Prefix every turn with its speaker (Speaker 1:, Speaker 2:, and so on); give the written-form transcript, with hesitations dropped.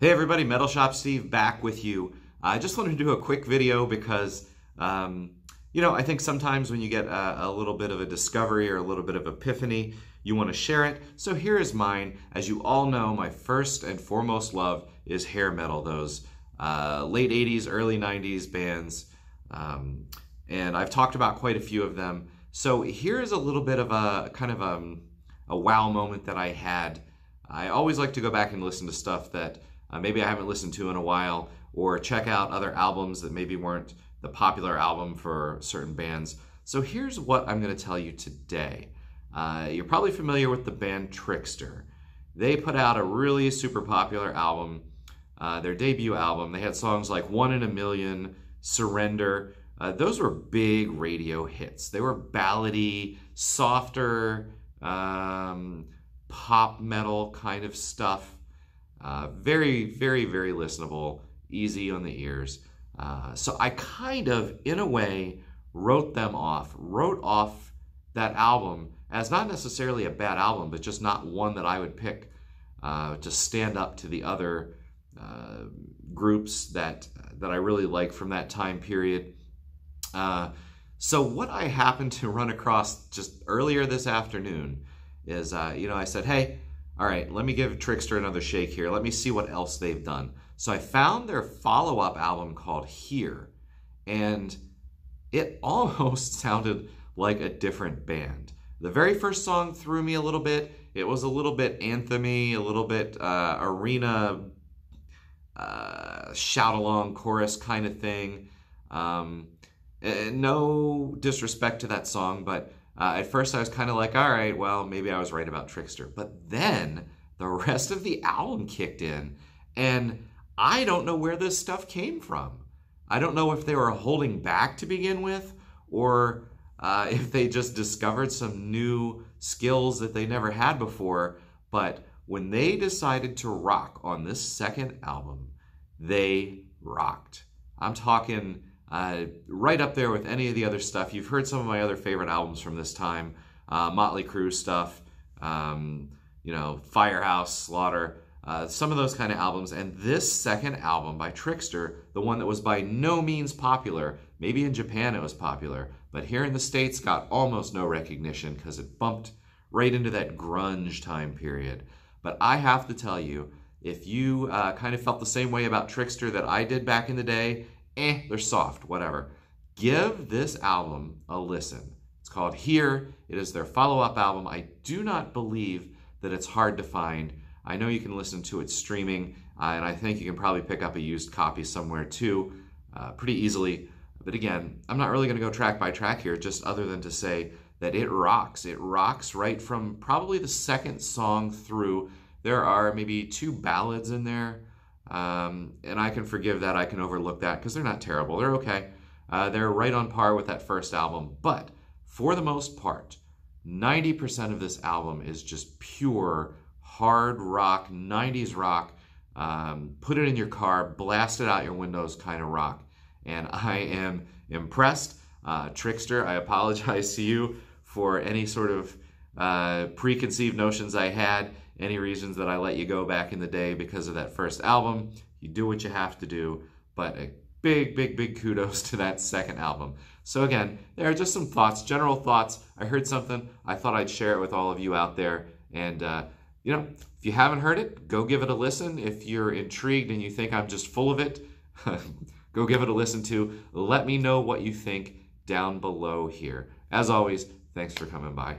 Speaker 1: Hey everybody, Metal Shop Steve back with you. I just wanted to do a quick video because, I think sometimes when you get a little bit of a discovery or a little bit of epiphany, you want to share it. So here is mine. As you all know, my first and foremost love is hair metal, those late 80s, early 90s bands. And I've talked about quite a few of them. So here's a little bit of a kind of a wow moment that I had. I always like to go back and listen to stuff that maybe I haven't listened to in a while, or check out other albums that maybe weren't the popular album for certain bands. So here's what I'm going to tell you today. You're probably familiar with the band Trixter. They put out a really super popular album, their debut album. They had songs like One in a Million, Surrender. Those were big radio hits. They were ballady, softer, pop metal kind of stuff. Very, very, very listenable, easy on the ears. So I kind of, in a way, wrote off that album as not necessarily a bad album, but just not one that I would pick to stand up to the other groups that I really like from that time period. So what I happened to run across just earlier this afternoon is, I said, hey, all right, let me give Trixter another shake here. Let me see what else they've done. So I found their follow-up album called Here, and it almost sounded like a different band. The very first song threw me a little bit. It was a little bit anthem-y, a little bit arena shout-along chorus kind of thing. No disrespect to that song, but at first I was kind of like, all right, well, maybe I was right about Trixter. But then the rest of the album kicked in, and I don't know where this stuff came from. I don't know if they were holding back to begin with, or if they just discovered some new skills that they never had before. But when they decided to rock on this second album, they rocked. I'm talking right up there with any of the other stuff. You've heard some of my other favorite albums from this time, Motley Crue stuff, Firehouse, Slaughter, some of those kind of albums. And this second album by Trixter, the one that was by no means popular, maybe in Japan it was popular, but here in the States got almost no recognition because it bumped right into that grunge time period. But I have to tell you, if you kind of felt the same way about Trixter that I did back in the day, they're soft, whatever. Give this album a listen. It's called Here. It is their follow-up album. I do not believe that it's hard to find. I know you can listen to it streaming, and I think you can probably pick up a used copy somewhere too, pretty easily. But again, I'm not really going to go track by track here, just other than to say that it rocks. It rocks right from probably the second song through. There are maybe 2 ballads in there. And I can forgive that, I can overlook that, because they're not terrible, they're okay. They're right on par with that first album, but for the most part, 90% of this album is just pure hard rock, 90s rock, put it in your car, blast it out your windows kind of rock. And I am impressed. Trixter, I apologize to you for any sort of preconceived notions I had, any reasons that I let you go back in the day because of that first album. You do what you have to do, but a big, big, big kudos to that second album. So again, there are just some thoughts, general thoughts. I heard something, I thought I'd share it with all of you out there. And, if you haven't heard it, go give it a listen. If you're intrigued and you think I'm just full of it, go give it a listen too. Let me know what you think down below here. As always, thanks for coming by.